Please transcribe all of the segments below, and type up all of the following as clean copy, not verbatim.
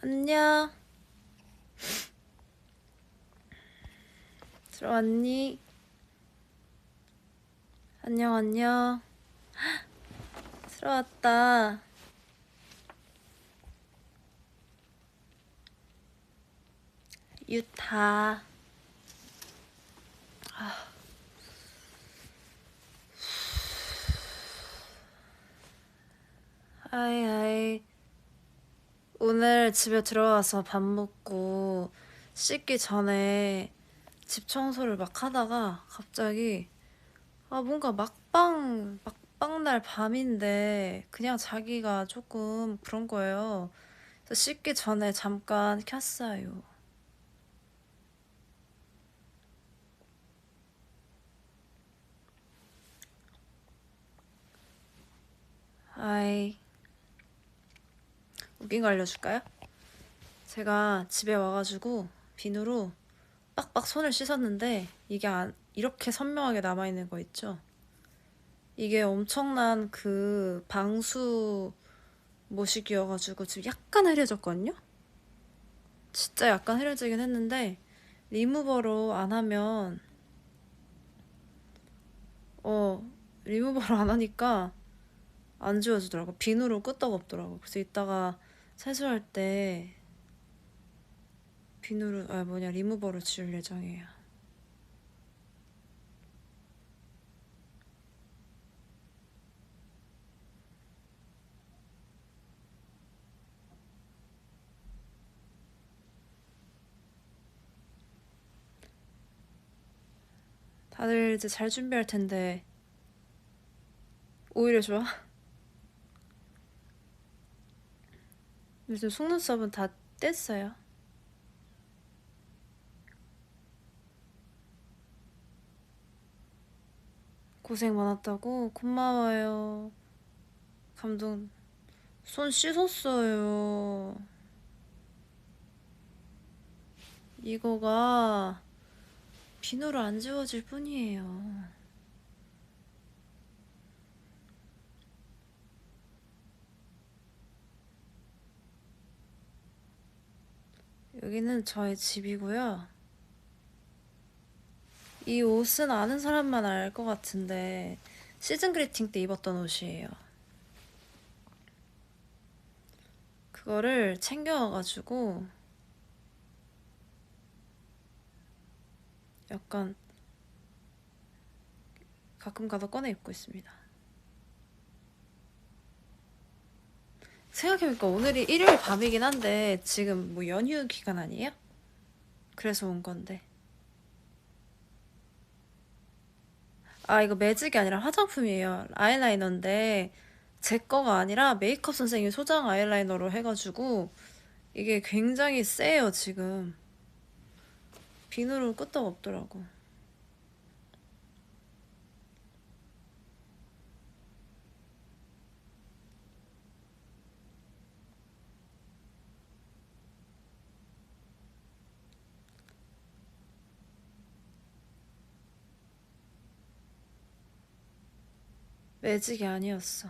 안녕. 들어왔니? 안녕, 안녕. 들어왔다. 유타. 아이, 아이. 오늘 집에 들어와서 밥 먹고 씻기 전에 집 청소를 막 하다가 갑자기 뭔가 막방 날 밤인데 그냥 자기가 조금 그런 거예요. 그래서 씻기 전에 잠깐 켰어요. 아이, 웃긴 거 알려줄까요? 제가 집에 와가지고 비누로 빡빡 손을 씻었는데 이게 이렇게 선명하게 남아있는 거 있죠? 이게 엄청난 그 방수 모식이어가지고 지금 약간 흐려졌거든요? 진짜 약간 흐려지긴 했는데 리무버로 안 하면 어 리무버로 안 하니까 안 지워지더라고. 비누로 끄떡 없더라고. 그래서 이따가 세수할 때 비누로 리무버로 지울 예정이에요. 다들 이제 잘 준비할 텐데 오히려 좋아? 요즘 속눈썹은 다 뗐어요. 고생 많았다고? 고마워요. 감동. 손 씻었어요. 이거가 비누로 안 지워질 뿐이에요. 여기는 저의 집이고요. 이 옷은 아는 사람만 알 것 같은데 시즌 그리팅 때 입었던 옷이에요. 그거를 챙겨와가지고 약간 가끔 가다 꺼내 입고 있습니다. 생각해보니까 오늘이 일요일 밤이긴 한데 지금 뭐 연휴 기간 아니에요? 그래서 온 건데. 이거 매직이 아니라 화장품이에요. 아이라이너인데 제 거가 아니라 메이크업 선생님 소장 아이라이너로 해가지고 이게 굉장히 세요 지금. 비누로 끄떡 없더라고. 매직이 아니었어.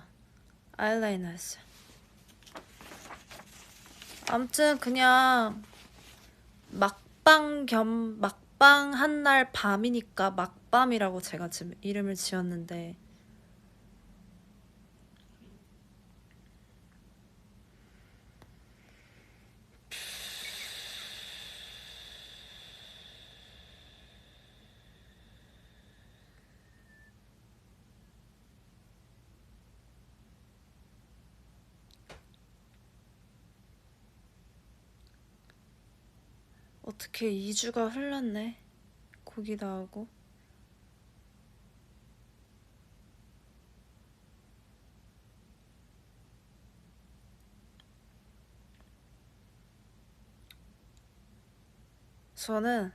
아이라이너였어. 암튼 그냥 막방 한 날 밤이니까 막밤이라고 제가 지금 이름을 지었는데 어떻게 2주가 흘렀네. 고기 나오고. 저는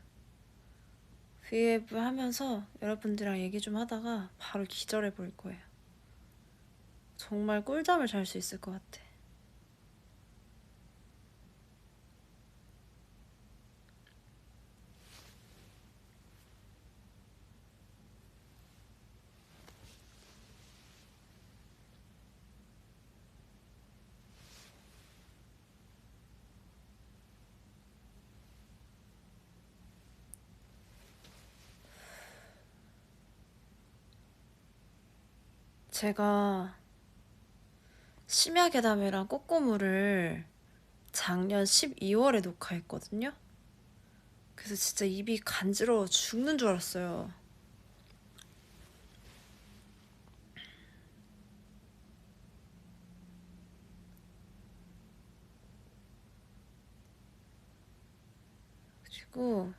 브이앱 하면서 여러분들이랑 얘기 좀 하다가 바로 기절해 버릴 거예요. 정말 꿀잠을 잘 수 있을 것 같아. 제가 심야괴담이랑 꼬꼬무를 작년 12월에 녹화했거든요. 그래서 진짜 입이 간지러워 죽는 줄 알았어요. 그리고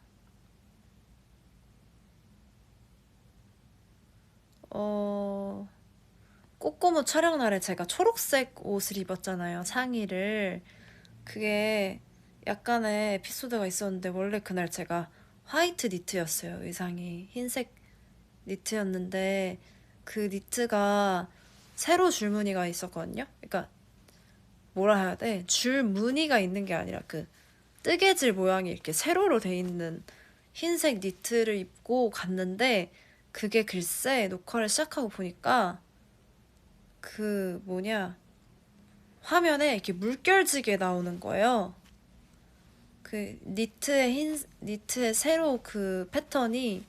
어 꼬꼬무 촬영 날에 제가 초록색 옷을 입었잖아요. 상의를. 그게 약간의 에피소드가 있었는데 원래 그날 제가 화이트 니트였어요. 의상이 흰색 니트였는데 그 니트가 세로 줄무늬가 있었거든요. 그러니까 뭐라 해야 돼? 줄무늬가 있는 게 아니라 그 뜨개질 모양이 이렇게 세로로 돼 있는 흰색 니트를 입고 갔는데 그게 글쎄 녹화를 시작하고 보니까 그 뭐냐 화면에 이렇게 물결지게 나오는 거예요. 그 니트의 세로 그 패턴이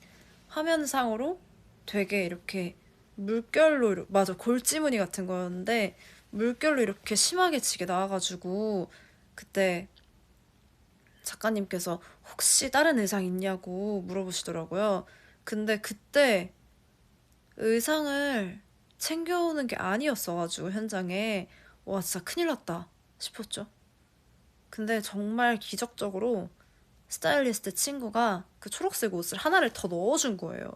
화면상으로 되게 이렇게 맞아, 골지무늬 같은 거였는데 물결로 이렇게 심하게 지게 나와가지고 그때 작가님께서 혹시 다른 의상 있냐고 물어보시더라고요. 근데 그때 의상을 챙겨오는 게 아니었어가지고 현장에 와 진짜 큰일 났다 싶었죠. 근데 정말 기적적으로 스타일리스트 친구가 그 초록색 옷을 하나를 더 넣어준 거예요.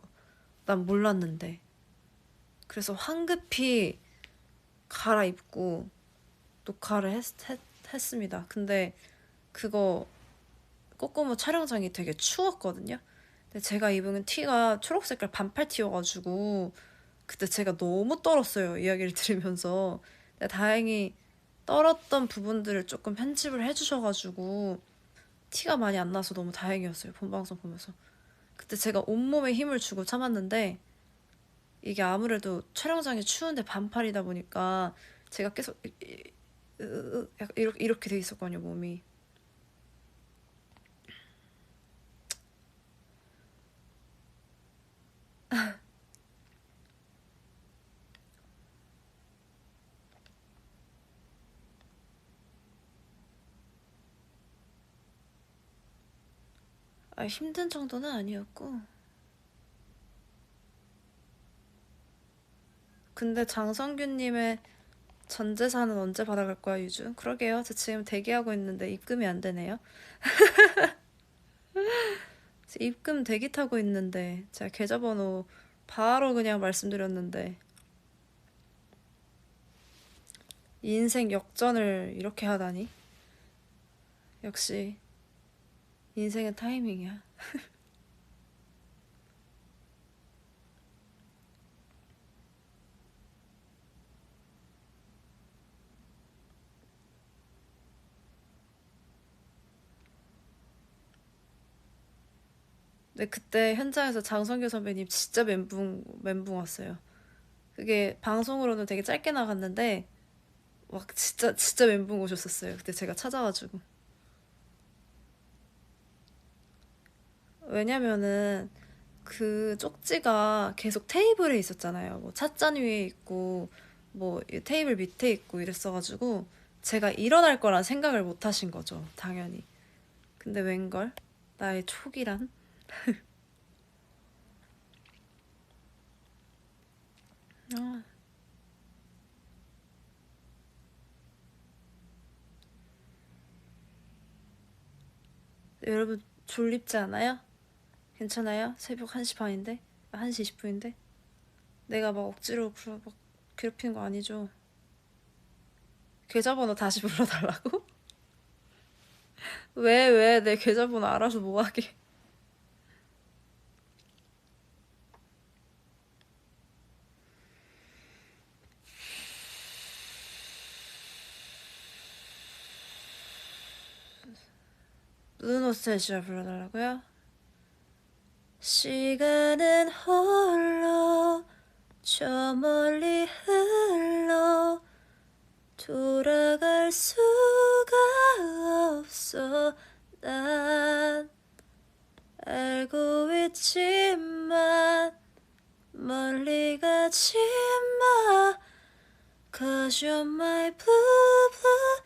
난 몰랐는데. 그래서 황급히 갈아입고 녹화를 했습니다. 근데 그거 꼬꼬무 촬영장이 되게 추웠거든요. 근데 제가 입은 티가 초록 색깔 반팔 티여가지고 그때 제가 너무 떨었어요. 이야기를 들으면서. 근데 다행히 떨었던 부분들을 조금 편집을 해주셔가지고 티가 많이 안 나서 너무 다행이었어요. 본방송 보면서. 그때 제가 온몸에 힘을 주고 참았는데 이게 아무래도 촬영장이 추운데 반팔이다 보니까 제가 계속 약간 이렇게 돼 있었거든요, 몸이. 아, 힘든 정도는 아니었고. 근데 장성규님의 전 재산은 언제 받아갈 거야, 유주? 그러게요. 저 지금 대기하고 있는데 입금이 안 되네요. 입금 대기 타고 있는데 제가 계좌번호 바로 그냥 말씀드렸는데 인생 역전을 이렇게 하다니. 역시 인생은 타이밍이야. 근데 그때 현장에서 장성규 선배님 진짜 멘붕 왔어요. 그게 방송으로는 되게 짧게 나갔는데 막 진짜 멘붕 오셨었어요. 그때 제가 찾아가지고. 왜냐면은 그 쪽지가 계속 테이블에 있었잖아요. 뭐 찻잔 위에 있고 뭐 테이블 밑에 있고 이랬어가지고 제가 일어날 거란 생각을 못 하신 거죠. 당연히. 근데 웬걸? 나의 촉이란? 아, 여러분 졸립지 않아요? 괜찮아요? 새벽 1시 반인데? 1시 20분인데? 내가 막 억지로 막 괴롭히는 거 아니죠? 계좌번호 다시 불러달라고? 왜 내 계좌번호 알아서 뭐하게. 루노스테시아 불러달라고요? 시간은 홀로 저 멀리 흘러 돌아갈 수가 없어. 난 알고 있지만 멀리 가지 마, 'cause you're my blue blue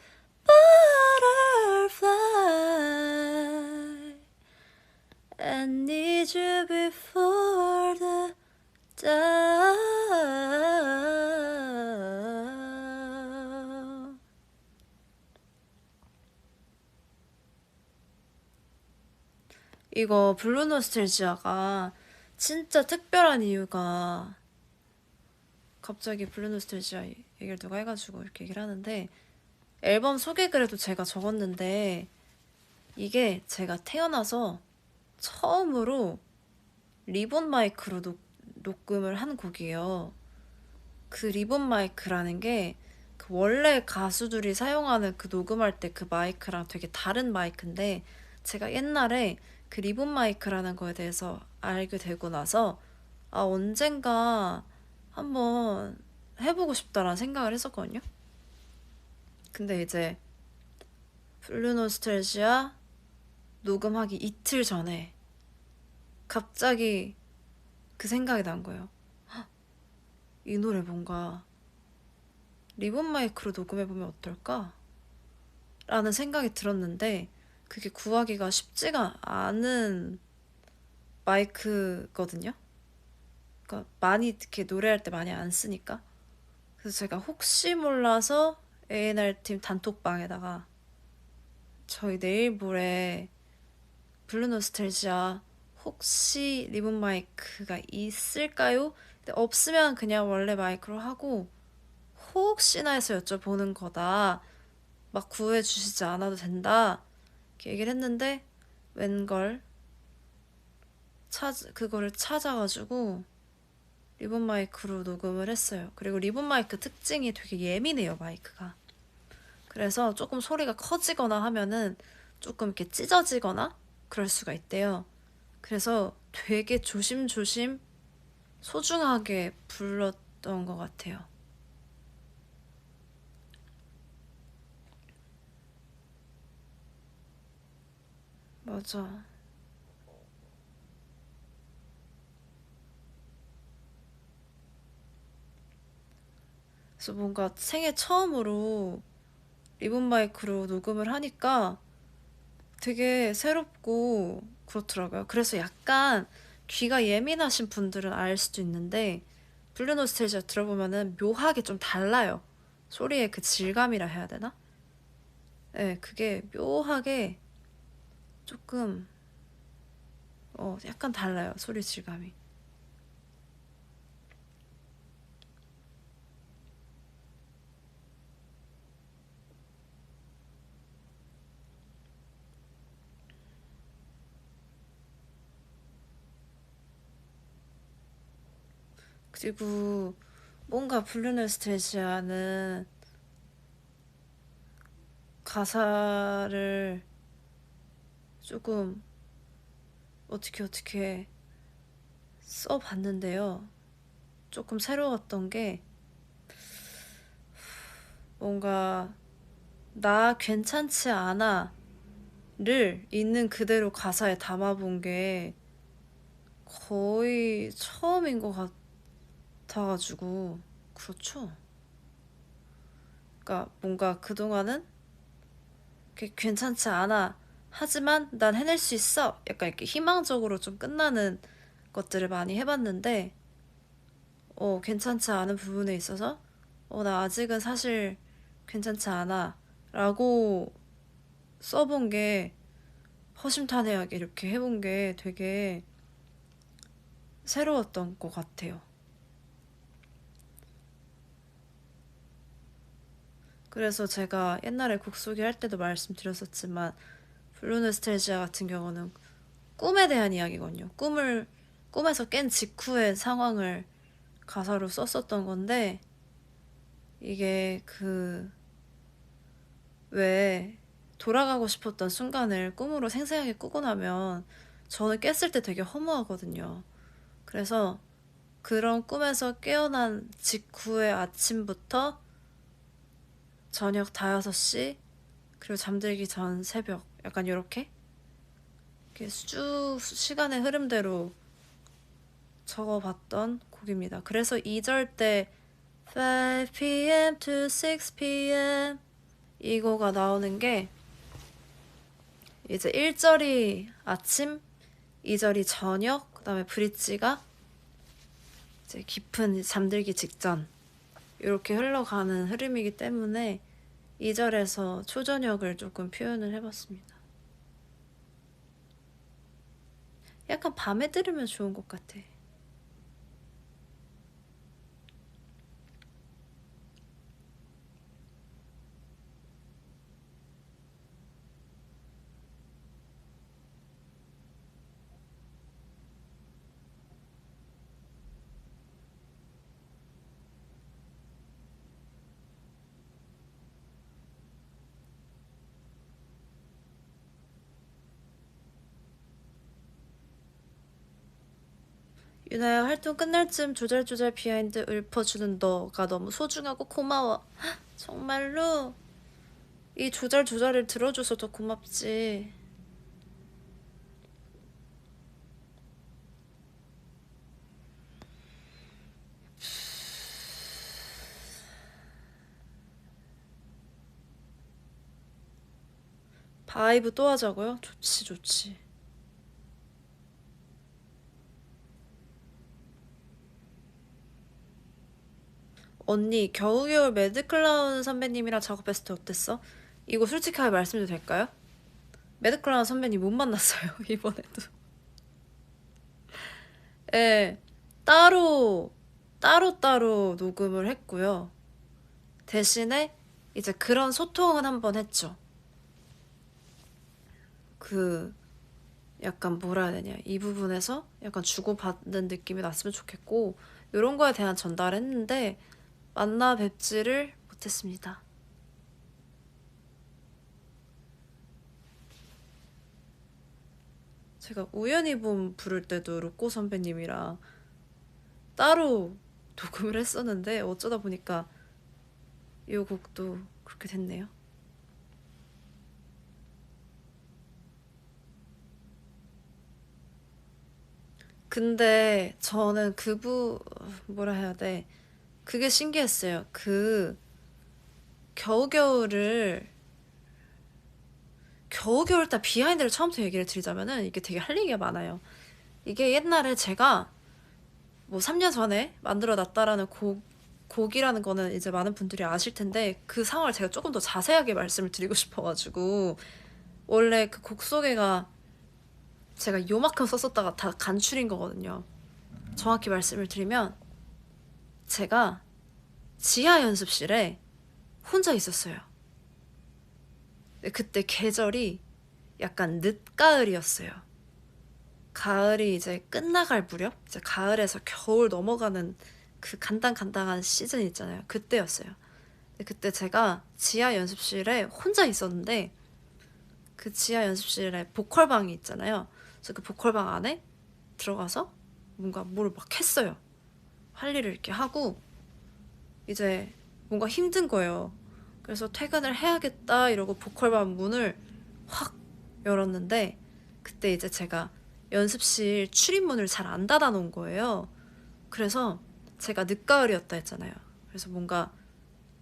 butterfly. I need you before the dawn. 이거 블루 노스텔지아가 진짜 특별한 이유가, 갑자기 블루 노스텔지아 얘기를 누가 해가지고 이렇게 얘기를 하는데, 앨범 소개글에도 제가 적었는데 이게 제가 태어나서 처음으로 리본 마이크로 녹음을 한 곡이에요. 그 리본 마이크라는 게 그 원래 가수들이 사용하는 그 녹음할 때 그 마이크랑 되게 다른 마이크인데, 제가 옛날에 그 리본 마이크라는 거에 대해서 알게 되고 나서 언젠가 한번 해보고 싶다라는 생각을 했었거든요. 근데 이제 블루 노스텔지아 녹음하기 이틀 전에 갑자기 그 생각이 난 거예요. 헉, 이 노래 뭔가 리본 마이크로 녹음해보면 어떨까? 라는 생각이 들었는데, 그게 구하기가 쉽지가 않은 마이크거든요. 그러니까 많이 이렇게 노래할 때 많이 안 쓰니까. 그래서 제가 혹시 몰라서 A&R 팀 단톡방에다가 저희 내일 모레 블루 노스텔지아 혹시 리본 마이크가 있을까요? 근데 없으면 그냥 원래 마이크로 하고, 혹시나 해서 여쭤보는 거다, 막 구해주시지 않아도 된다, 이렇게 얘기를 했는데, 웬걸 그거를 찾아가지고 리본 마이크로 녹음을 했어요. 그리고 리본 마이크 특징이 되게 예민해요, 마이크가. 그래서 조금 소리가 커지거나 하면은 조금 이렇게 찢어지거나 그럴 수가 있대요. 그래서 되게 조심조심 소중하게 불렀던 것 같아요. 맞아. 그래서 뭔가 생애 처음으로 리본 마이크로 녹음을 하니까 되게 새롭고 그렇더라고요. 그래서 약간 귀가 예민하신 분들은 알 수도 있는데, 블루 노스텔지아 들어보면은 묘하게 좀 달라요. 소리의 그 질감이라 해야 되나? 네, 그게 묘하게 조금 약간 달라요, 소리 질감이. 그리고 뭔가 블루 노스텔지아는 가사를 조금 어떻게 써봤는데요. 조금 새로웠던 게, 뭔가 나 괜찮지 않아를 있는 그대로 가사에 담아본 게 거의 처음인 것 같아가지고. 그렇죠. 그러니까 뭔가 그동안은 이렇게 괜찮지 않아, 하지만 난 해낼 수 있어, 약간 이렇게 희망적으로 좀 끝나는 것들을 많이 해봤는데, 괜찮지 않은 부분에 있어서 나 아직은 사실 괜찮지 않아 라고 써본 게, 허심탄회하게 이렇게 해본 게 되게 새로웠던 것 같아요. 그래서 제가 옛날에 곡 소개할 때도 말씀드렸었지만, 블루 노스텔지아 같은 경우는 꿈에 대한 이야기거든요. 꿈에서 깬 직후의 상황을 가사로 썼었던 건데, 이게 왜 돌아가고 싶었던 순간을 꿈으로 생생하게 꾸고 나면 저는 깼을 때 되게 허무하거든요. 그래서 그런 꿈에서 깨어난 직후의 아침부터 저녁 5시, 그리고 잠들기 전 새벽, 약간 이렇게 쭉 시간의 흐름대로 적어봤던 곡입니다. 그래서 2절 때 5 p.m. to 6 p.m. 이거가 나오는 게 이제 1절이 아침, 2절이 저녁, 그 다음에 브릿지가 이제 깊은 잠들기 직전 이렇게 흘러가는 흐름이기 때문에 2절에서 초저녁을 조금 표현을 해봤습니다. 약간 밤에 들으면 좋은 것 같아. 유나야, 활동 끝날 쯤 조잘조잘 비하인드 읊어주는 너가 너무 소중하고 고마워. 정말로 이 조잘조잘을 들어줘서 더 고맙지. 바이브 또 하자고요? 좋지 좋지. 언니, 겨우겨우 매드클라운 선배님이랑 작업했을 때 어땠어? 이거 솔직하게 말씀드려도 될까요? 매드클라운 선배님 못 만났어요. 이번에도. 예, 따로 녹음을 했고요. 대신에 이제 그런 소통은 한번 했죠. 그 약간 뭐라 해야 되냐, 이 부분에서 약간 주고받는 느낌이 났으면 좋겠고 이런 거에 대한 전달을 했는데 만나 뵙지를 못했습니다. 제가 우연히 봄 부를 때도 로꼬 선배님이랑 따로 녹음을 했었는데 어쩌다 보니까 이 곡도 그렇게 됐네요. 근데 저는 뭐라 해야 돼, 그게 신기했어요. 겨우겨울을 겨우겨울 때 비하인드를 처음부터 얘기를 드리자면은 이게 되게 할 얘기가 많아요. 이게 옛날에 제가 뭐 3년 전에 만들어 놨다라는 곡이라는 거는 이제 많은 분들이 아실 텐데 그 상황을 제가 조금 더 자세하게 말씀을 드리고 싶어가지고, 원래 그 곡 소개가 제가 요만큼 썼었다가 다 간추린 거거든요. 정확히 말씀을 드리면 제가 지하 연습실에 혼자 있었어요. 그때 계절이 약간 늦가을이었어요. 가을이 이제 끝나갈 무렵? 이제 가을에서 겨울 넘어가는 그 간당간당한 시즌 있잖아요. 그때였어요. 그때 제가 지하 연습실에 혼자 있었는데 그 지하 연습실에 보컬방이 있잖아요. 그래서 그 보컬방 안에 들어가서 뭔가 뭘 막 했어요. 할 일을 이렇게 하고 이제 뭔가 힘든 거예요. 그래서 퇴근을 해야겠다 이러고 보컬방 문을 확 열었는데 그때 이제 제가 연습실 출입문을 잘 안 닫아 놓은 거예요. 그래서 제가 늦가을이었다 했잖아요. 그래서 뭔가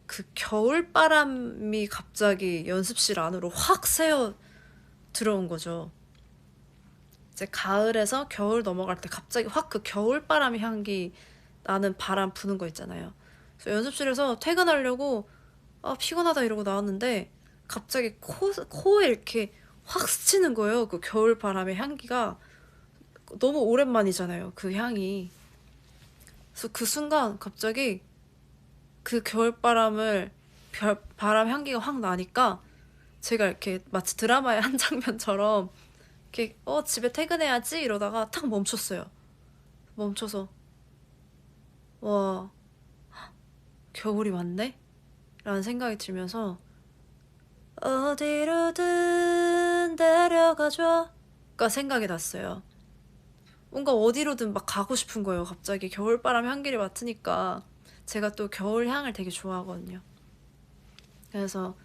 그 겨울바람이 갑자기 연습실 안으로 확 새어 들어온 거죠. 이제 가을에서 겨울 넘어갈 때 갑자기 확 그 겨울바람 향기 나는 바람 부는 거 있잖아요. 그래서 연습실에서 퇴근하려고 피곤하다 이러고 나왔는데 갑자기 코에 이렇게 확 스치는 거예요. 그 겨울바람의 향기가 너무 오랜만이잖아요. 그 향이. 그래서 그 순간 갑자기 그 바람 향기가 확 나니까 제가 이렇게 마치 드라마의 한 장면처럼 이렇게 집에 퇴근해야지 이러다가 탁 멈췄어요. 멈춰서 와, 겨울이 왔네? 라는 생각이 들면서 어디로든 데려가줘가 생각이 났어요. 뭔가 어디로든 막 가고 싶은 거예요. 갑자기 겨울바람 향기를 맡으니까. 제가 또 겨울 향을 되게 좋아하거든요. 그래서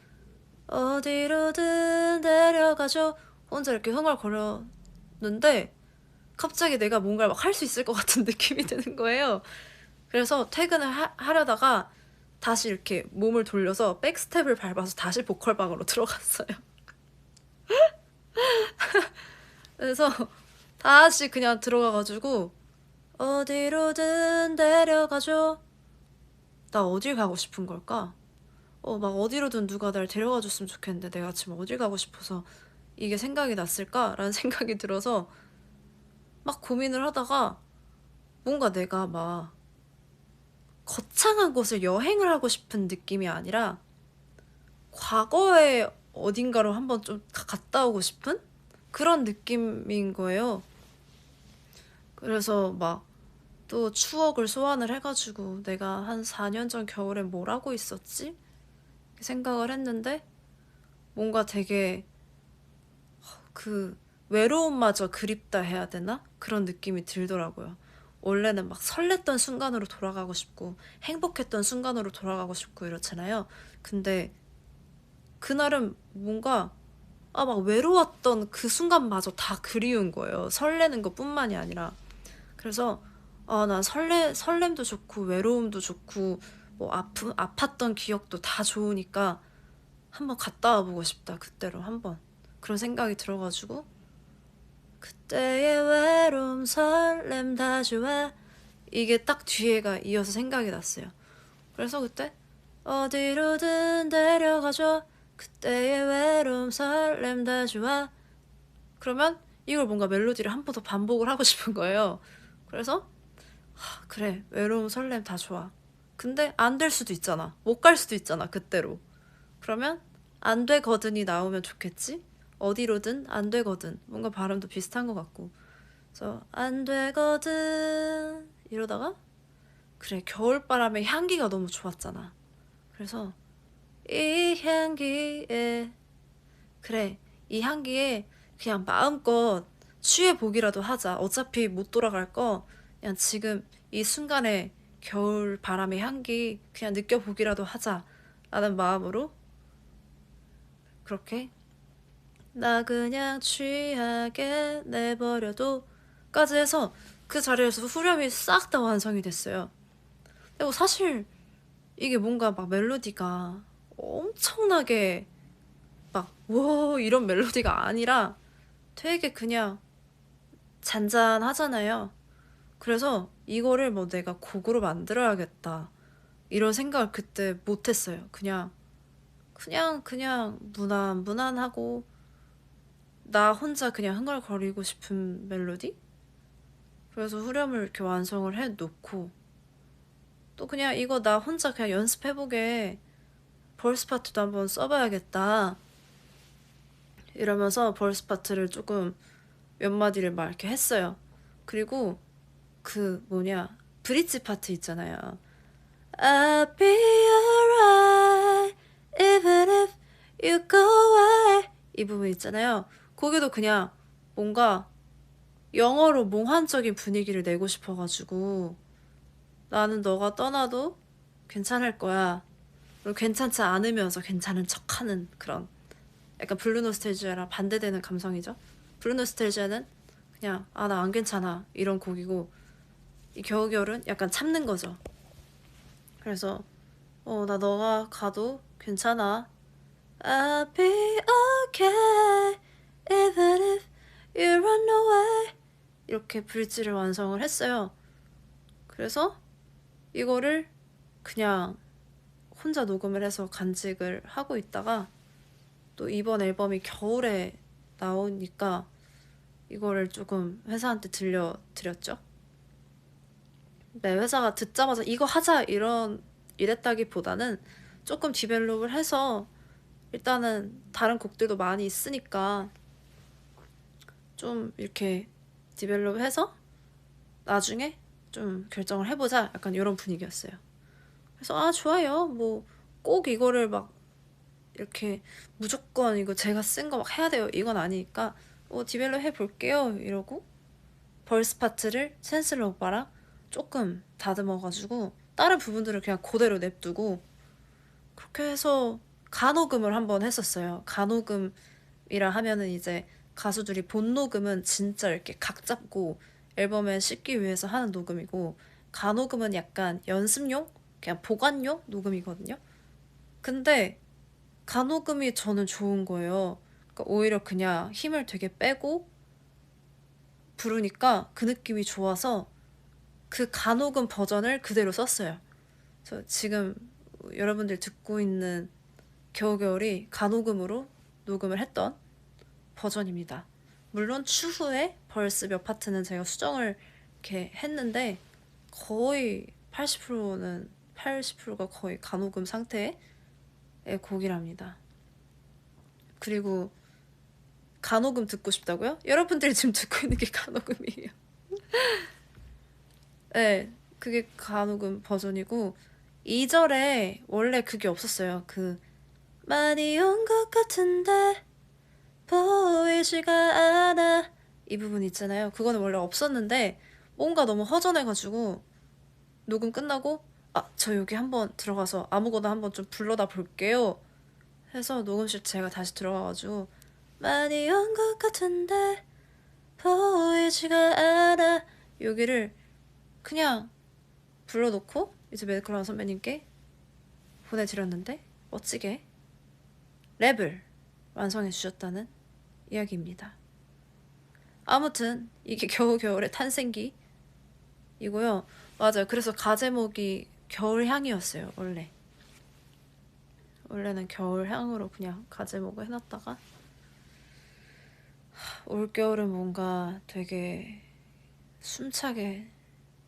어디로든 데려가줘 혼자 이렇게 흥얼거렸는데 갑자기 내가 뭔가를 막 할 수 있을 것 같은 느낌이 드는 거예요. 그래서 퇴근을 하려다가 다시 이렇게 몸을 돌려서 백스텝을 밟아서 다시 보컬방으로 들어갔어요. 그래서 다시 그냥 들어가가지고 어디로든 데려가줘. 나 어딜 가고 싶은 걸까? 막 어디로든 누가 날 데려가 줬으면 좋겠는데 내가 지금 어딜 가고 싶어서 이게 생각이 났을까라는 생각이 들어서 막 고민을 하다가 뭔가 내가 막 거창한 곳을 여행을 하고 싶은 느낌이 아니라 과거에 어딘가로 한번 좀 갔다 오고 싶은 그런 느낌인 거예요. 그래서 막 또 추억을 소환을 해가지고 내가 한 4년 전 겨울에 뭘 하고 있었지? 생각을 했는데 뭔가 되게 그 외로움마저 그립다 해야 되나? 그런 느낌이 들더라고요. 원래는 막 설렜던 순간으로 돌아가고 싶고 행복했던 순간으로 돌아가고 싶고 이렇잖아요. 근데 그날은 뭔가 막 외로웠던 그 순간마저 다 그리운 거예요. 설레는 것뿐만이 아니라. 그래서 난 설렘도 좋고 외로움도 좋고 뭐 아팠던 기억도 다 좋으니까 한번 갔다 와보고 싶다. 그때로 한번. 그런 생각이 들어가지고 그때의 외로움 설렘 다 좋아 이게 딱 뒤에가 이어서 생각이 났어요. 그래서 그때 어디로든 데려가줘 그때의 외로움 설렘 다 좋아 그러면 이걸 뭔가 멜로디를 한 번 더 반복을 하고 싶은 거예요. 그래서 그래 외로움 설렘 다 좋아 근데 안 될 수도 있잖아 못 갈 수도 있잖아 그때로 그러면 안 되거든이 나오면 좋겠지? 어디로든 안 되거든 뭔가 발음도 비슷한 것 같고 그래서 안 되거든 이러다가 그래 겨울바람의 향기가 너무 좋았잖아 그래서 이 향기에 그래 이 향기에 그냥 마음껏 취해보기라도 하자 어차피 못 돌아갈 거 그냥 지금 이 순간에 겨울 바람의 향기 그냥 느껴보기라도 하자 라는 마음으로 그렇게 나 그냥 취하게 내버려도 까지 해서 그 자리에서 후렴이 싹 다 완성이 됐어요. 그리고 사실 이게 뭔가 막 멜로디가 엄청나게 막 와 이런 멜로디가 아니라 되게 그냥 잔잔하잖아요. 그래서 이거를 뭐 내가 곡으로 만들어야겠다 이런 생각을 그때 못했어요. 그냥 무난무난하고 나 혼자 그냥 흥얼거리고 싶은 멜로디? 그래서 후렴을 이렇게 완성을 해 놓고 또 그냥 이거 나 혼자 그냥 연습해보게 벌스 파트도 한번 써봐야겠다 이러면서 벌스 파트를 조금 몇 마디를 막 이렇게 했어요. 그리고 그 뭐냐 브릿지 파트 있잖아요. I'll be alright even if you go away 이 부분 있잖아요. 거기도 그냥 뭔가 영어로 몽환적인 분위기를 내고 싶어가지고 나는 너가 떠나도 괜찮을 거야. 그리고 괜찮지 않으면서 괜찮은 척하는 그런 약간 블루노스텔지아랑 반대되는 감성이죠. 블루노스텔지아는 그냥 나 안 괜찮아 이런 곡이고 이 겨우겨울은 약간 참는 거죠. 그래서 나 너가 가도 괜찮아. I'll be okay even if you run away 이렇게 브릿지를 완성을 했어요. 그래서 이거를 그냥 혼자 녹음을 해서 간직을 하고 있다가 또 이번 앨범이 겨울에 나오니까 이거를 조금 회사한테 들려드렸죠. 네, 회사가 듣자마자 이거 하자 이랬다기보다는 조금 디벨롭을 해서 일단은 다른 곡들도 많이 있으니까 좀 이렇게 디벨롭해서 나중에 좀 결정을 해보자 약간 이런 분위기였어요. 그래서 좋아요 뭐 꼭 이거를 막 이렇게 무조건 이거 제가 쓴 거 막 해야 돼요 이건 아니니까 디벨롭 해볼게요 이러고 벌스 파트를 챈슬러 오빠랑 조금 다듬어가지고 다른 부분들을 그냥 그대로 냅두고 그렇게 해서 간호금을 한번 했었어요. 간호금이라 하면은 이제 가수들이 본 녹음은 진짜 이렇게 각 잡고 앨범에 싣기 위해서 하는 녹음이고, 가녹음은 약간 연습용? 그냥 보관용 녹음이거든요. 근데 가녹음이 저는 좋은 거예요. 그러니까 오히려 그냥 힘을 되게 빼고 부르니까 그 느낌이 좋아서 그 가녹음 버전을 그대로 썼어요. 그래서 지금 여러분들 듣고 있는 겨우겨울이 가녹음으로 녹음을 했던 버전입니다. 물론 추후에 벌스 몇 파트는 제가 수정을 이렇게 했는데 거의 80%는 80%가 거의 가녹음 상태의 곡이랍니다. 그리고 가녹음 듣고 싶다고요? 여러분들이 지금 듣고 있는 게 가녹음이에요. 네, 그게 가녹음 버전이고 2절에 원래 그게 없었어요. 그 많이 온 것 같은데 보이지가 않아 이 부분 있잖아요. 그거는 원래 없었는데 뭔가 너무 허전해가지고 녹음 끝나고 저 여기 한번 들어가서 아무거나 한번 좀 불러다 볼게요 해서 녹음실 제가 다시 들어가가지고 많이 온 것 같은데 보이지가 않아 여기를 그냥 불러놓고 이제 매드클라운 선배님께 보내드렸는데 멋지게 랩을 완성해 주셨다는 이야기입니다. 아무튼 이게 겨우겨울의 탄생기이고요. 맞아요. 그래서 가제목이 겨울향이었어요. 원래는 겨울향으로 그냥 가제목을 해놨다가 올겨울은 뭔가 되게 숨차게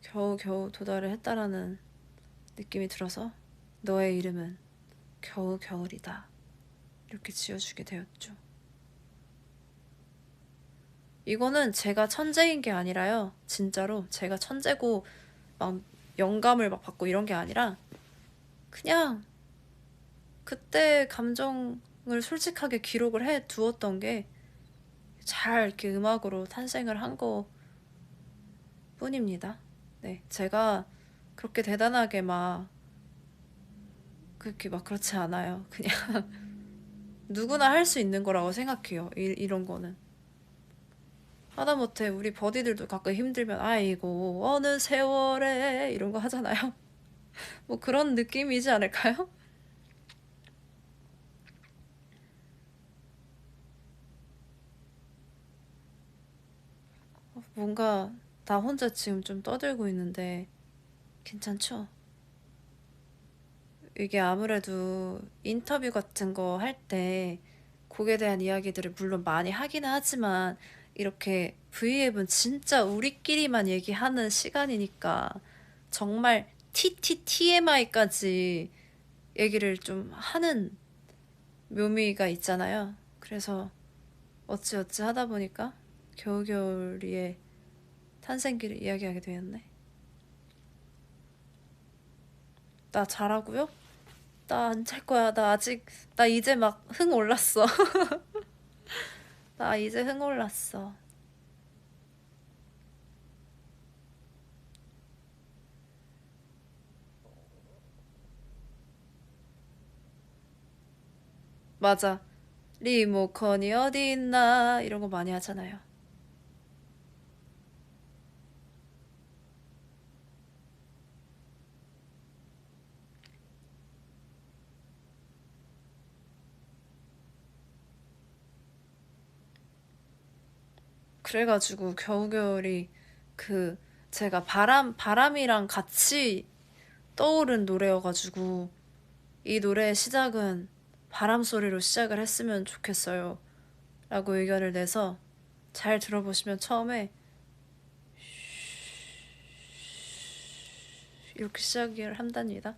겨우겨우 도달을 했다라는 느낌이 들어서 너의 이름은 겨우겨울이다 이렇게 지어주게 되었죠. 이거는 제가 천재인 게 아니라요. 진짜로 제가 천재고 막 영감을 막 받고 이런 게 아니라 그냥 그때 감정을 솔직하게 기록을 해 두었던 게 잘 이렇게 음악으로 탄생을 한 거 뿐입니다. 네, 제가 그렇게 대단하게 막 그렇게 막 그렇지 않아요. 그냥 누구나 할 수 있는 거라고 생각해요. 이런 거는. 하다못해 우리 버디들도 가끔 힘들면 아이고 어느 세월에 이런 거 하잖아요. 뭐 그런 느낌이지 않을까요? 뭔가 나 혼자 지금 좀 떠들고 있는데 괜찮죠? 이게 아무래도 인터뷰 같은 거 할 때 곡에 대한 이야기들을 물론 많이 하기는 하지만 이렇게 V앱은 진짜 우리끼리만 얘기하는 시간이니까 정말 TMI까지 얘기를 좀 하는 묘미가 있잖아요. 그래서 어찌어찌 하다 보니까 겨우겨울이의 탄생기를 이야기하게 되었네. 나 잘하고요? 나 안 잘 거야. 나 이제 막 흥 올랐어. 나 이제 흥 올랐어. 맞아. 리모컨이 어디 있나? 이런 거 많이 하잖아요. 그래가지고 겨우겨울이 그 제가 바람이랑 같이 떠오른 노래여가지고 이 노래의 시작은 바람 소리로 시작을 했으면 좋겠어요. 라고 의견을 내서 잘 들어보시면 처음에 이렇게 시작을 한답니다.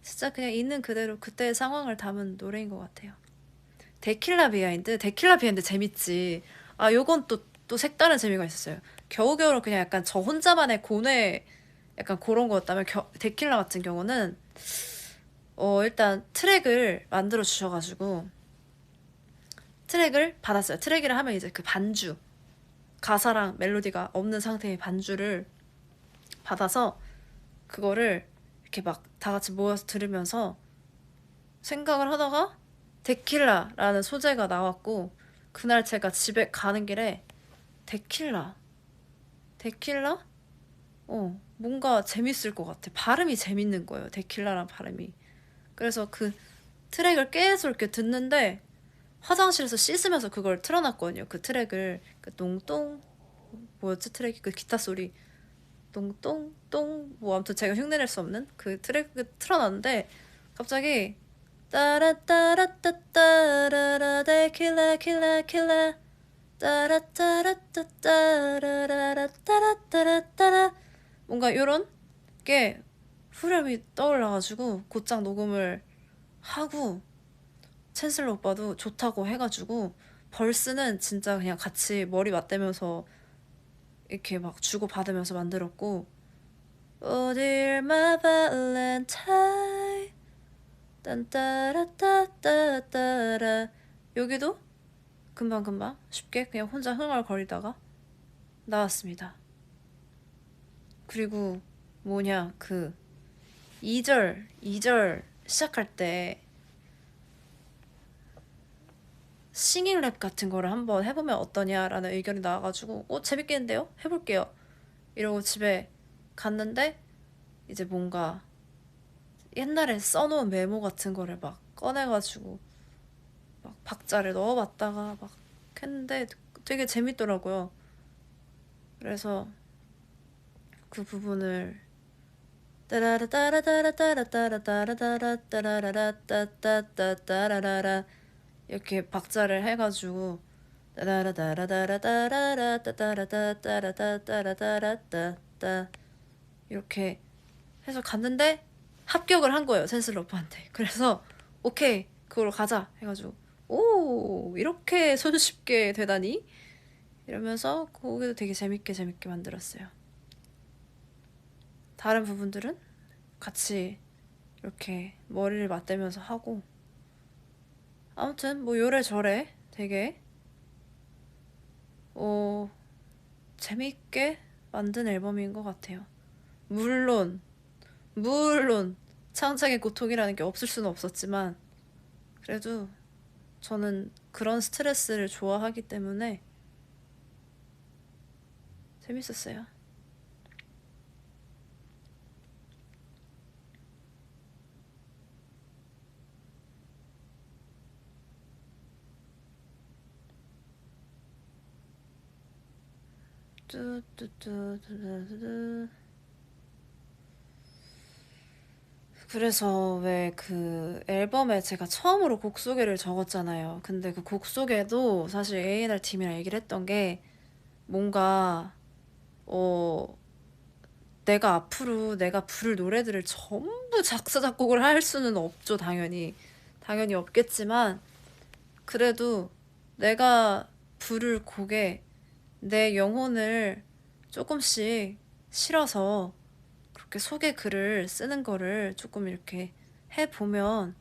진짜 그냥 있는 그대로 그때의 상황을 담은 노래인 것 같아요. 데킬라 비하인드 재밌지. 요건 또 색다른 재미가 있었어요. 겨우겨우 그냥 약간 저 혼자만의 고뇌 약간 그런 거였다면 데킬라 같은 경우는 일단 트랙을 만들어 주셔가지고 트랙을 받았어요. 트랙이라 하면 이제 그 반주 가사랑 멜로디가 없는 상태의 반주를 받아서 그거를 이렇게 막 다 같이 모여서 들으면서 생각을 하다가 데킬라라는 소재가 나왔고 그날 제가 집에 가는 길에 데킬라, 데킬라? 뭔가 재밌을 것 같아. 발음이 재밌는 거예요. 데킬라랑 발음이. 그래서 그 트랙을 계속 이렇게 듣는데 화장실에서 씻으면서 그걸 틀어놨거든요. 그 트랙을. 그 똥똥, 뭐였지 트랙이? 그 기타 소리. 똥똥똥, 뭐 아무튼 제가 흉내낼 수 없는 그 트랙을 틀어놨는데 갑자기 따라따라따따라라 데킬라 킬라 킬라 따라따라따따라라따라따라따라 뭔가 요런 게 후렴이 떠올라가지고 곧장 녹음을 하고 챈슬러 오빠도 좋다고 해가지고 벌스는 진짜 그냥 같이 머리 맞대면서 이렇게 막 주고받으면서 만들었고 어딜 my valentine 딴따라따따따라 여기도 금방금방 쉽게 그냥 혼자 흥얼거리다가 나왔습니다. 그리고 뭐냐 그 2절 시작할 때 싱잉랩 같은 거를 한번 해보면 어떠냐라는 의견이 나와가지고 재밌겠는데요? 해볼게요. 이러고 집에 갔는데 이제 뭔가 옛날에 써놓은 메모 같은 거를 막 꺼내가지고 막 박자를 넣어봤다가 막 했는데 되게 재밌더라고요. 그래서 그 부분을 따라라따라따라따라따라따라따라따라따라따라따라라 이렇게 박자를 해가지고 따라라라라라라라따라따라따라따라따라따 이렇게 해서 갔는데 합격을 한 거예요 샌슬러 오빠한테. 그래서 오케이 그걸로 가자 해가지고 오 이렇게 손쉽게 되다니 이러면서 거기도 되게 재밌게 만들었어요. 다른 부분들은 같이 이렇게 머리를 맞대면서 하고 아무튼 뭐 요래저래 되게 재밌게 만든 앨범인 것 같아요. 물론 창작의 고통이라는 게 없을 수는 없었지만 그래도 저는 그런 스트레스를 좋아하기 때문에 재밌었어요. 뚜뚜뚜뚜뚜뚜. 그래서 왜 그 앨범에 제가 처음으로 곡 소개를 적었잖아요. 근데 그 곡 소개도 사실 A&R 팀이랑 얘기를 했던 게 뭔가 어 내가 앞으로 내가 부를 노래들을 전부 작사 작곡을 할 수는 없죠. 당연히 없겠지만 그래도 내가 부를 곡에 내 영혼을 조금씩 실어서 그렇게 소개 글을 쓰는 거를 조금 이렇게 해보면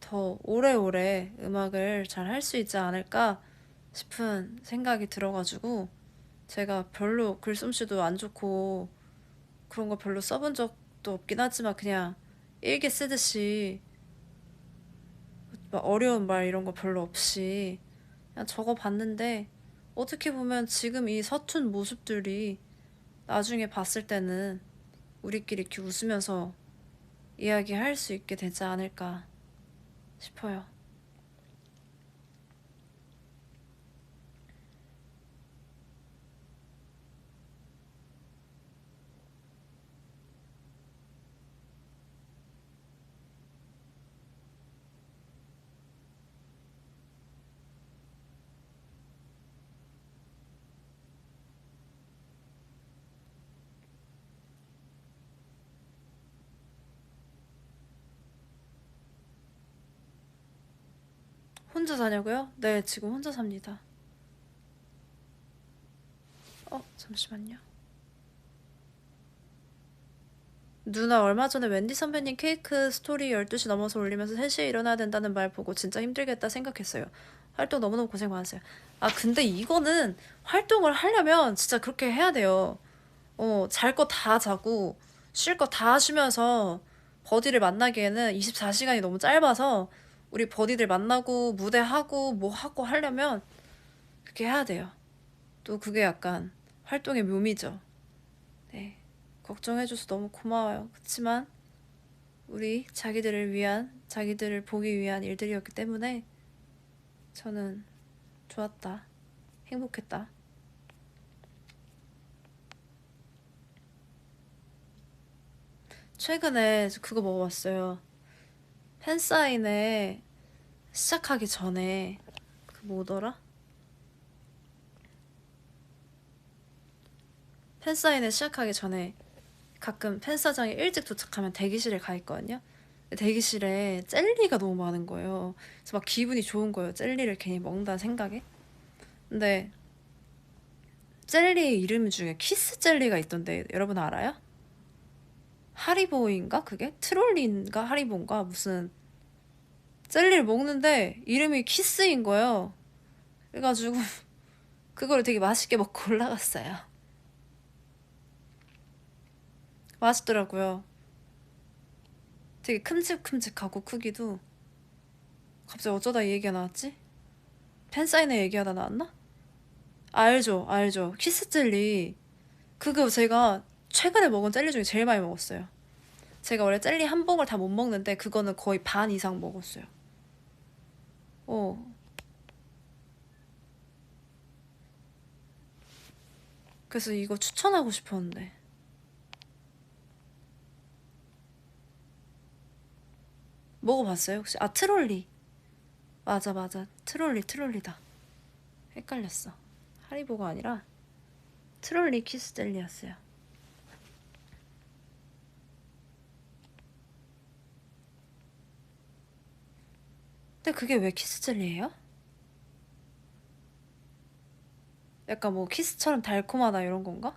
더 오래오래 음악을 잘 할 수 있지 않을까 싶은 생각이 들어가지고 제가 별로 글솜씨도 안 좋고 그런 거 별로 써본 적도 없긴 하지만 그냥 일기 쓰듯이 막 어려운 말 이런 거 별로 없이 그냥 적어봤는데 어떻게 보면 지금 이 서툰 모습들이 나중에 봤을 때는 우리끼리 이렇게 웃으면서 이야기할 수 있게 되지 않을까 싶어요. 혼자 사냐고요? 네, 지금 혼자 삽니다. 잠시만요. 누나 얼마 전에 웬디 선배님 케이크 스토리 12시 넘어서 올리면서 3시에 일어나야 된다는 말 보고 진짜 힘들겠다 생각했어요. 활동 너무너무 고생 많으세요. 근데 이거는 활동을 하려면 진짜 그렇게 해야 돼요. 잘 거 다 자고 쉴 거 다 쉬면서 버디를 만나기에는 24시간이 너무 짧아서 우리 버디들 만나고 무대하고 뭐 하고 하려면 그렇게 해야 돼요. 또 그게 약간 활동의 묘미죠. 네. 걱정해줘서 너무 고마워요. 그치만 우리 자기들을 위한, 자기들을 보기 위한 일들이었기 때문에 저는 좋았다. 행복했다. 최근에 그거 먹어봤어요. 팬사인회 시작하기 전에 그 뭐더라? 팬사인회 시작하기 전에 가끔 팬사장에 일찍 도착하면 대기실에 가 있거든요. 대기실에 젤리가 너무 많은 거예요. 그래서 막 기분이 좋은 거예요. 젤리를 괜히 먹는다는 생각에. 근데 젤리 이름 중에 키스 젤리가 있던데 여러분 알아요? 하리보인가 그게? 트롤리인가 하리보인가 무슨 젤리를 먹는데 이름이 키스인 거예요. 그래가지고 그거를 되게 맛있게 먹고 올라갔어요. 맛있더라고요. 되게 큼직큼직하고 크기도. 갑자기 어쩌다 이 얘기가 나왔지? 팬사인회 얘기하다 나왔나? 알죠, 알죠. 키스 젤리. 그거 제가 최근에 먹은 젤리 중에 제일 많이 먹었어요. 제가 원래 젤리 한 봉을 다 못 먹는데 그거는 거의 반 이상 먹었어요. 어. 그래서 이거 추천하고 싶었는데. 먹어봤어요, 혹시? 아, 트롤리. 맞아, 맞아. 트롤리다. 헷갈렸어. 하리보가 아니라 트롤리 키스 젤리였어요. 근데 그게 왜 키스 젤리예요? 약간 뭐 키스처럼 달콤하다 이런 건가?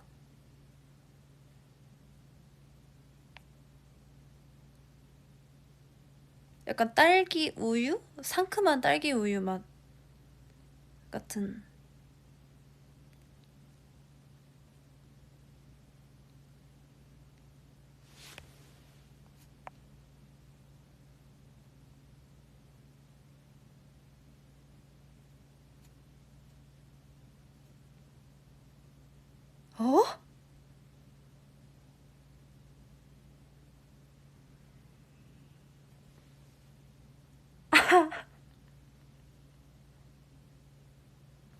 약간 딸기 우유? 상큼한 딸기 우유 맛 같은. 어?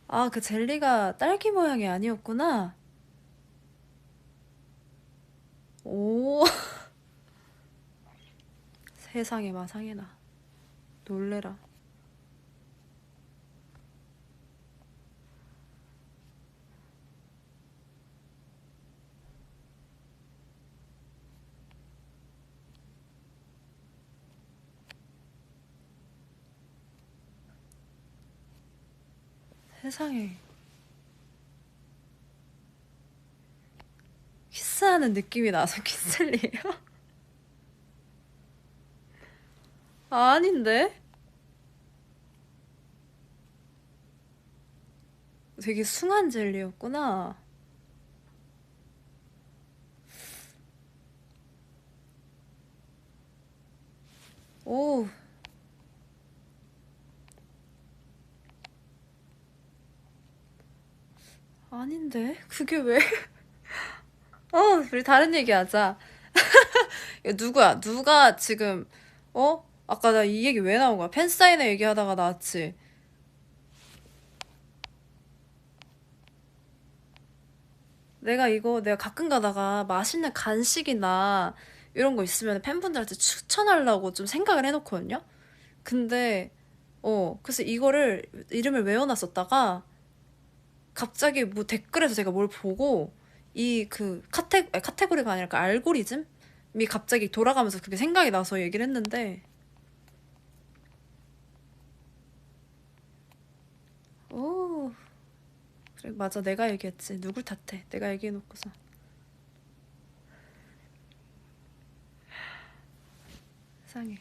아, 그 젤리가 딸기 모양이 아니었구나. 오, 세상에 마상에나. 놀래라. 세상에. 키스하는 느낌이 나서 키슬리예요? 아닌데? 되게 숭한 젤리였구나. 오, 아닌데? 그게 왜? 어, 우리 다른 얘기 하자. 야, 누구야? 누가 지금, 어? 아까 나 이 얘기 왜 나온 거야? 팬사인회 얘기하다가 나왔지. 내가 가끔 가다가 맛있는 간식이나 이런 거 있으면 팬분들한테 추천하려고 좀 생각을 해놓거든요? 근데, 그래서 이름을 외워놨었다가 갑자기 뭐 댓글에서 제가 뭘 보고 이 그 카테고리가 아니라 그 알고리즘이 갑자기 돌아가면서 그게 생각이 나서 얘기를 했는데, 오, 그래, 맞아. 내가 얘기했지. 누굴 탓해. 내가 얘기해놓고서. 세상에.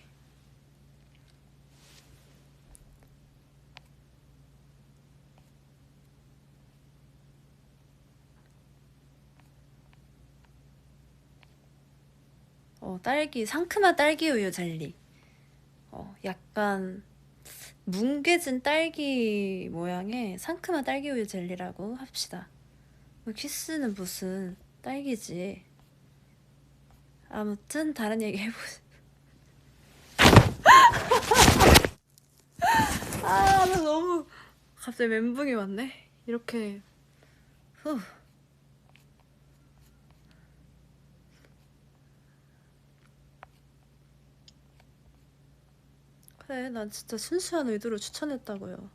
상큼한 딸기 우유 젤리. 약간 뭉개진 딸기 모양의 상큼한 딸기 우유 젤리라고 합시다. 뭐 키스는 무슨 딸기지. 아무튼 다른 얘기 해보자. 아, 나 너무 갑자기 멘붕이 왔네. 이렇게 후. 그래, 난 진짜 순수한 의도로 추천했다고요.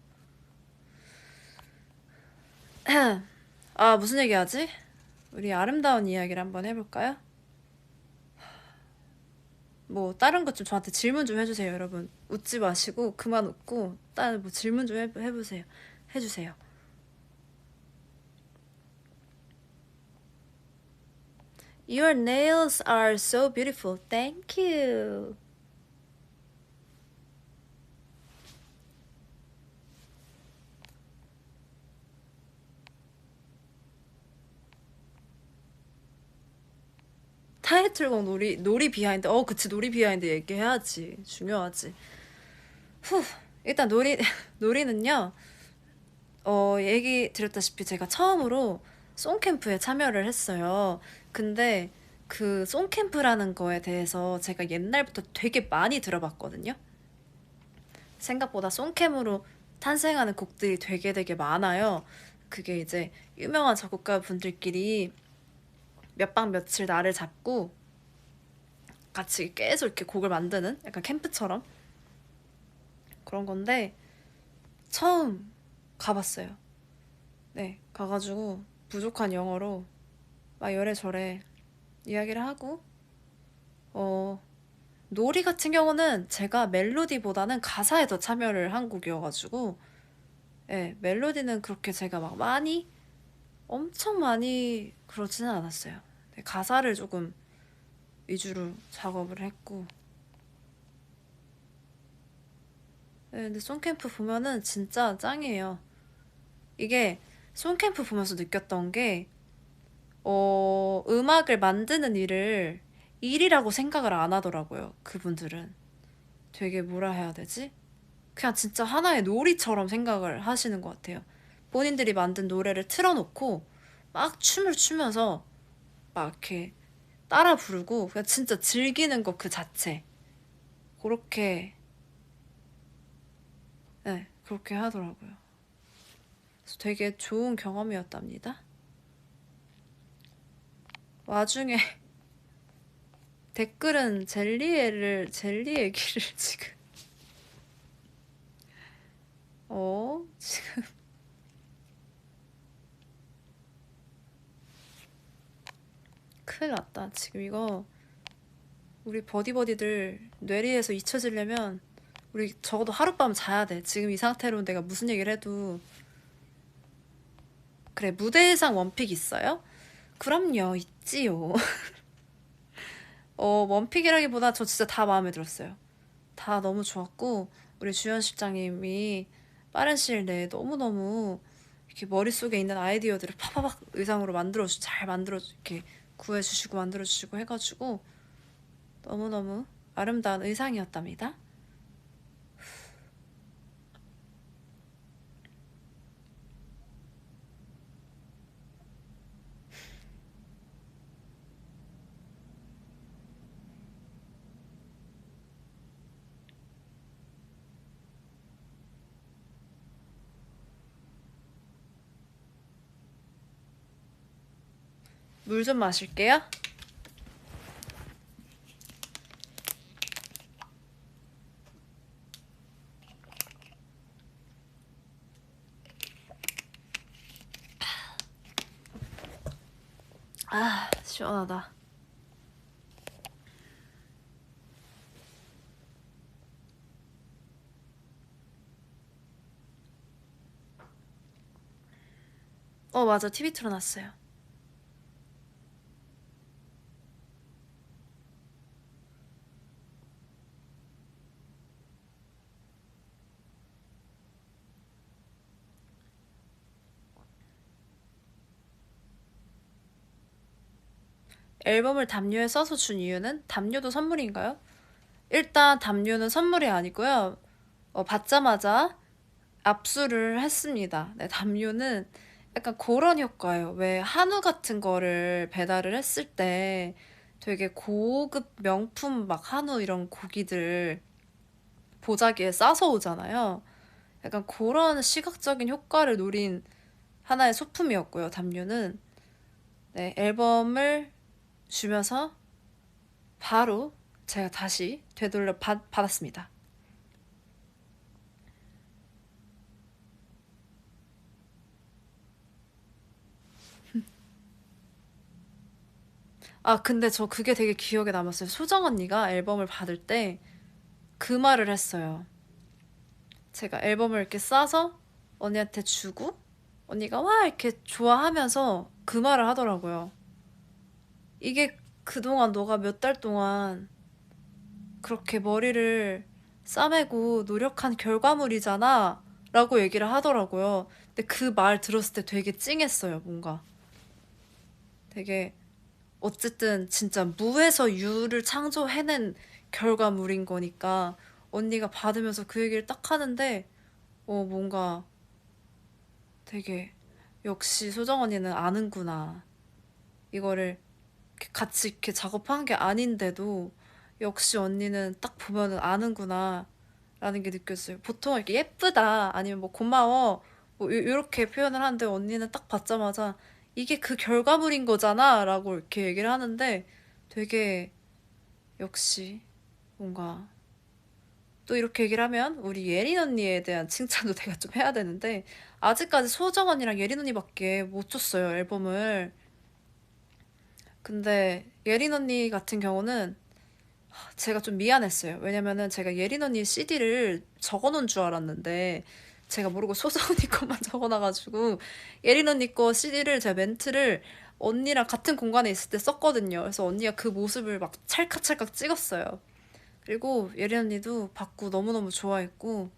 아, 무슨 얘기하지? 우리 아름다운 이야기를 한번 해볼까요? 뭐 다른 것 좀 저한테 질문 좀 해주세요, 여러분. 웃지 마시고 그만 웃고 다른 뭐 질문 좀 해보세요. 해주세요. Your nails are so beautiful. Thank you. 타이틀곡 놀이 비하인드. 그치, 놀이 비하인드 얘기해야지. 중요하지. 후, 일단 놀이는요, 얘기 드렸다시피 제가 처음으로 송캠프에 참여를 했어요. 근데 그 송캠프라는 거에 대해서 제가 옛날부터 되게 많이 들어봤거든요. 생각보다 송캠으로 탄생하는 곡들이 되게 많아요. 그게 이제 유명한 작곡가 분들끼리 몇 박 며칠 날을 잡고 같이 계속 이렇게 곡을 만드는 약간 캠프처럼 그런 건데 처음 가봤어요. 네, 가가지고 부족한 영어로 막 요래저래 이야기를 하고 어 놀이 같은 경우는 제가 멜로디보다는 가사에 더 참여를 한 곡이어가지고 예, 멜로디는 그렇게 제가 막 엄청 많이 그러지는 않았어요. 네, 가사를 조금 위주로 작업을 했고 네, 근데 송캠프 보면은 진짜 짱이에요. 이게 송캠프 보면서 느꼈던 게 음악을 만드는 일을 일이라고 생각을 안 하더라고요. 그분들은 되게 뭐라 해야 되지? 그냥 진짜 하나의 놀이처럼 생각을 하시는 것 같아요. 본인들이 만든 노래를 틀어놓고 막 춤을 추면서 막 이렇게 따라 부르고 그냥 진짜 즐기는 것 그 자체. 그렇게, 네, 그렇게 하더라고요. 그래서 되게 좋은 경험이었답니다. 와중에 댓글은 젤리 얘기를 지금, 지금, 큰일 났다. 지금 이거, 우리 버디버디들 뇌리에서 잊혀지려면, 우리 적어도 하룻밤 자야 돼. 지금 이 상태로 내가 무슨 얘기를 해도. 그래, 무대의상 원픽 있어요? 그럼요, 있지요. 원픽이라기보다 저 진짜 다 마음에 들었어요. 다 너무 좋았고, 우리 주현 실장님이 빠른 시일 내에 너무너무 이렇게 머릿속에 있는 아이디어들을 파파박 의상으로 잘 이렇게 구해주시고 만들어주시고 해가지고 너무너무 아름다운 의상이었답니다. 물 좀 마실게요. 아, 시원하다. 맞아. TV 틀어놨어요. 앨범을 담요에 써서 준 이유는 담요도 선물인가요? 일단 담요는 선물이 아니고요. 받자마자 압수를 했습니다. 네, 담요는 약간 그런 효과예요. 왜 한우 같은 거를 배달을 했을 때 되게 고급 명품 막 한우 이런 고기들 보자기에 싸서 오잖아요. 약간 그런 시각적인 효과를 노린 하나의 소품이었고요, 담요는. 네, 앨범을 주면서 바로 제가 다시 되돌려 받았습니다. 아, 근데 저 그게 되게 기억에 남았어요. 소정 언니가 앨범을 받을 때 그 말을 했어요. 제가 앨범을 이렇게 싸서 언니한테 주고 언니가 와 이렇게 좋아하면서 그 말을 하더라고요. 이게 그동안 너가 몇 달 동안 그렇게 머리를 싸매고 노력한 결과물이잖아 라고 얘기를 하더라고요. 근데 그 말 들었을 때 되게 찡했어요, 뭔가. 되게 어쨌든 진짜 무에서 유를 창조해낸 결과물인 거니까 언니가 받으면서 그 얘기를 딱 하는데 뭔가 되게 역시 소정 언니는 아는구나. 이거를 이렇게 같이 이렇게 작업한 게 아닌데도 역시 언니는 딱 보면은 아는구나 라는 게 느꼈어요. 보통 이렇게 예쁘다 아니면 뭐 고마워 뭐 이렇게 표현을 하는데 언니는 딱 받자마자 이게 그 결과물인 거잖아 라고 이렇게 얘기를 하는데 되게 역시 뭔가 또 이렇게 얘기를 하면 우리 예린 언니에 대한 칭찬도 내가 좀 해야 되는데 아직까지 소정 언니랑 예린 언니밖에 못 줬어요 앨범을. 근데 예린 언니 같은 경우는 제가 좀 미안했어요. 왜냐면은 제가 예린 언니 CD를 적어놓은 줄 알았는데 제가 모르고 소정 언니 것만 적어놔가지고 예린 언니 거 CD를 제가 멘트를 언니랑 같은 공간에 있을 때 썼거든요. 그래서 언니가 그 모습을 막 찰칵찰칵 찍었어요. 그리고 예린 언니도 받고 너무너무 좋아했고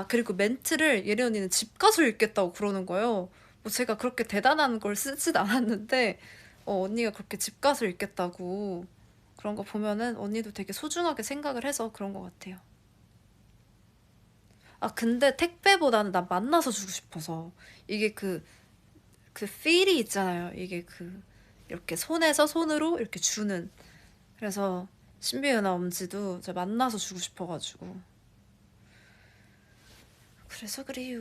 그리고 멘트를 예린 언니는 집 가서 읽겠다고 그러는 거예요. 뭐 제가 그렇게 대단한 걸 쓰진 않았는데 언니가 그렇게 집 가서 읽겠다고 그런 거 보면은 언니도 되게 소중하게 생각을 해서 그런 것 같아요. 아, 근데 택배보다는 난 만나서 주고 싶어서. 이게 그 필이 있잖아요. 이게 이렇게 손에서 손으로 이렇게 주는. 그래서 신비유나 엄지도 제가 만나서 주고 싶어가지고. 그래서 그래요.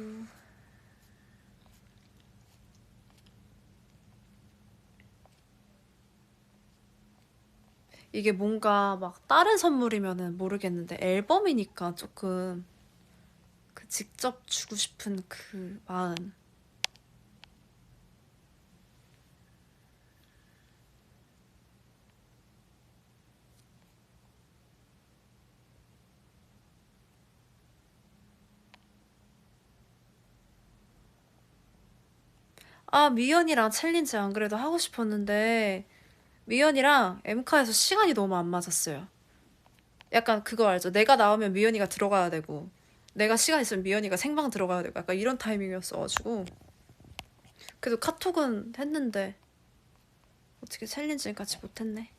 이게 뭔가 막 다른 선물이면은 모르겠는데 앨범이니까 조금 그 직접 주고 싶은 그 마음. 아, 미연이랑 챌린지 안 그래도 하고 싶었는데 미연이랑 엠카에서 시간이 너무 안 맞았어요. 약간 그거 알죠? 내가 나오면 미연이가 들어가야 되고 내가 시간 있으면 미연이가 생방 들어가야 되고 약간 이런 타이밍이었어가지고 그래도 카톡은 했는데 어떻게 챌린지는 같이 못했네.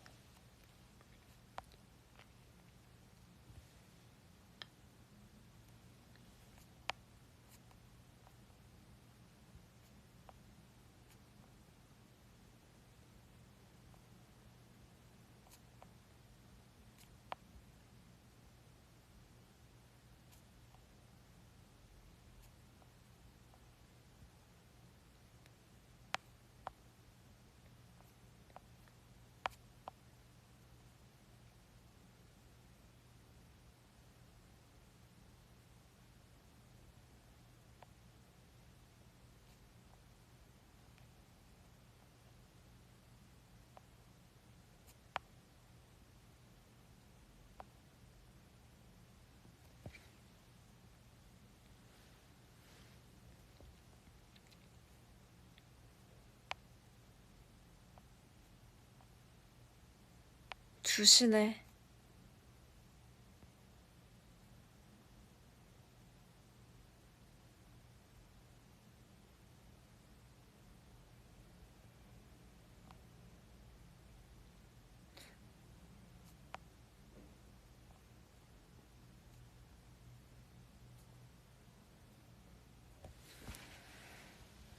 주시네.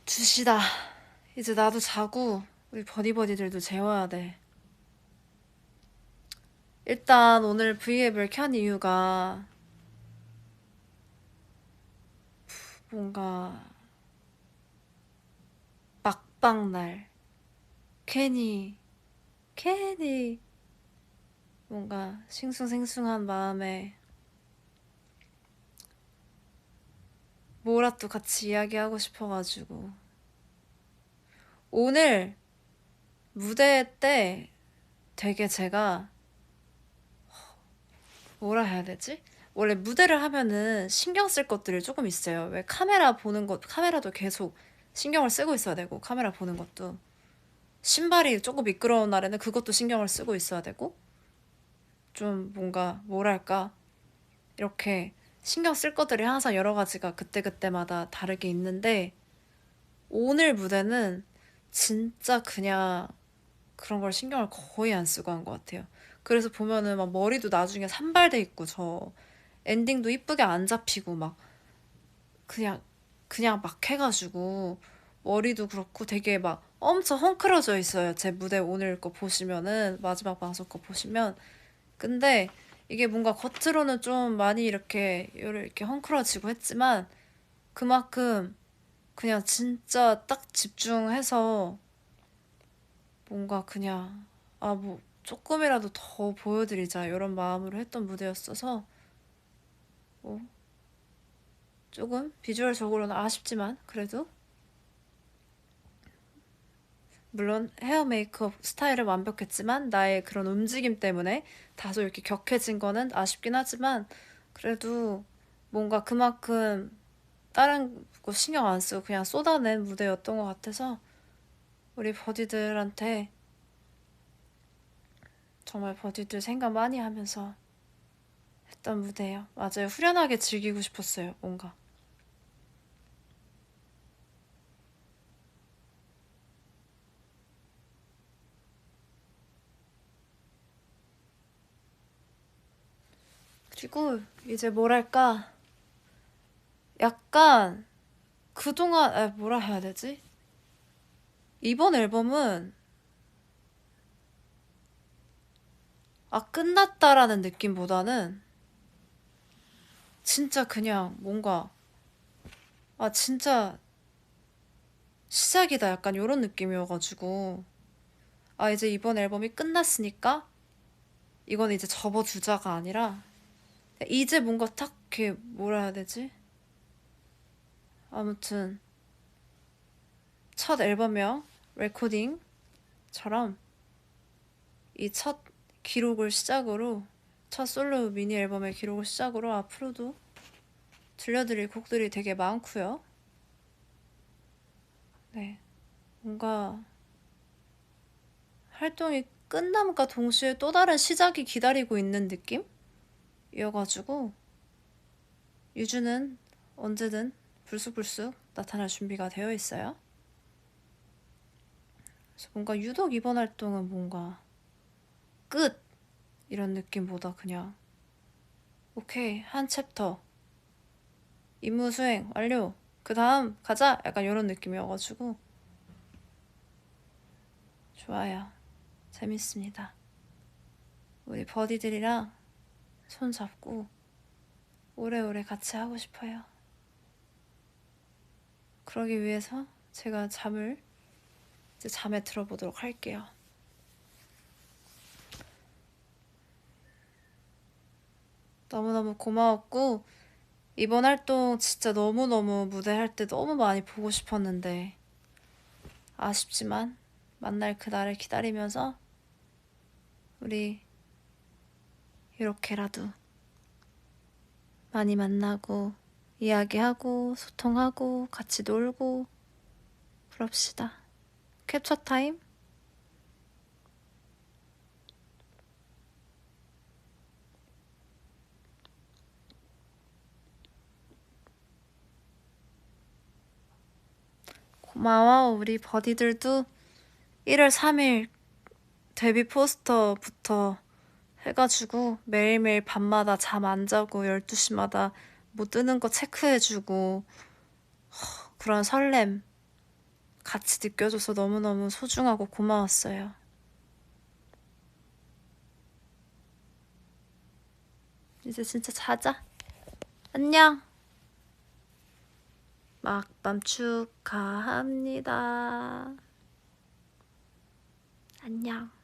2시다. 이제 나도 자고 우리 버디버디들도 재워야 돼. 일단 오늘 V앱을 켠 이유가 뭔가 막방날 괜히 괜히 뭔가 싱숭생숭한 마음에 뭐라도 같이 이야기하고 싶어가지고 오늘 무대 때 되게 제가 뭐라 해야 되지? 원래 무대를 하면은 신경 쓸 것들이 조금 있어요. 왜 카메라 보는 것, 카메라도 계속 신경을 쓰고 있어야 되고, 카메라 보는 것도. 신발이 조금 미끄러운 날에는 그것도 신경을 쓰고 있어야 되고, 좀 뭔가, 뭐랄까, 이렇게 신경 쓸 것들이 항상 여러 가지가 그때그때마다 다르게 있는데, 오늘 무대는 진짜 그냥 그런 걸 신경을 거의 안 쓰고 한 것 같아요. 그래서 보면은 막 머리도 나중에 산발돼 있고 저 엔딩도 이쁘게 안 잡히고 막 그냥 막 해가지고 머리도 그렇고 되게 막 엄청 헝클어져 있어요. 제 무대 오늘 거 보시면은 마지막 방송 거 보시면 근데 이게 뭔가 겉으로는 좀 많이 이렇게 헝클어지고 했지만 그만큼 그냥 진짜 딱 집중해서 뭔가 그냥 아 뭐 조금이라도 더 보여드리자 이런 마음으로 했던 무대였어서 뭐 조금 비주얼적으로는 아쉽지만 그래도 물론 헤어 메이크업 스타일은 완벽했지만 나의 그런 움직임 때문에 다소 이렇게 격해진 거는 아쉽긴 하지만 그래도 뭔가 그만큼 다른 거 신경 안 쓰고 그냥 쏟아낸 무대였던 것 같아서 우리 버디들한테 정말 버디들 생각 많이 하면서 했던 무대예요. 맞아요. 후련하게 즐기고 싶었어요. 뭔가. 그리고 이제 뭐랄까 약간 그동안 뭐라 해야 되지? 이번 앨범은 끝났다라는 느낌보다는 진짜 그냥 뭔가 진짜 시작이다 약간 요런 느낌이어가지고 이제 이번 앨범이 끝났으니까 이건 이제 접어두자가 아니라 이제 뭔가 딱 이렇게 뭐라 해야 되지? 아무튼 첫 앨범명 레코딩처럼 이 첫 기록을 시작으로 첫 솔로 미니 앨범의 기록을 시작으로 앞으로도 들려드릴 곡들이 되게 많고요. 네, 뭔가 활동이 끝남과 동시에 또 다른 시작이 기다리고 있는 느낌이어가지고 유주는 언제든 불쑥불쑥 나타날 준비가 되어 있어요. 그래서 뭔가 유독 이번 활동은 뭔가 끝 이런 느낌보다 그냥 오케이 한 챕터 임무 수행 완료 그 다음 가자 약간 이런 느낌이어가지고 좋아요. 재밌습니다. 우리 버디들이랑 손 잡고 오래오래 같이 하고 싶어요. 그러기 위해서 제가 이제 잠에 들어보도록 할게요. 너무너무 고마웠고 이번 활동 진짜 너무너무 무대 할 때 너무 많이 보고 싶었는데 아쉽지만 만날 그날을 기다리면서 우리 이렇게라도 많이 만나고 이야기하고 소통하고 같이 놀고 그럽시다. 캡처 타임? 고마워. 우리 버디들도 1월 3일 데뷔 포스터부터 해가지고 매일매일 밤마다 잠 안 자고 12시마다 뭐 뜨는 거 체크해주고 그런 설렘 같이 느껴줘서 너무너무 소중하고 고마웠어요. 이제 진짜 자자. 안녕. 막밤 축하합니다. 안녕.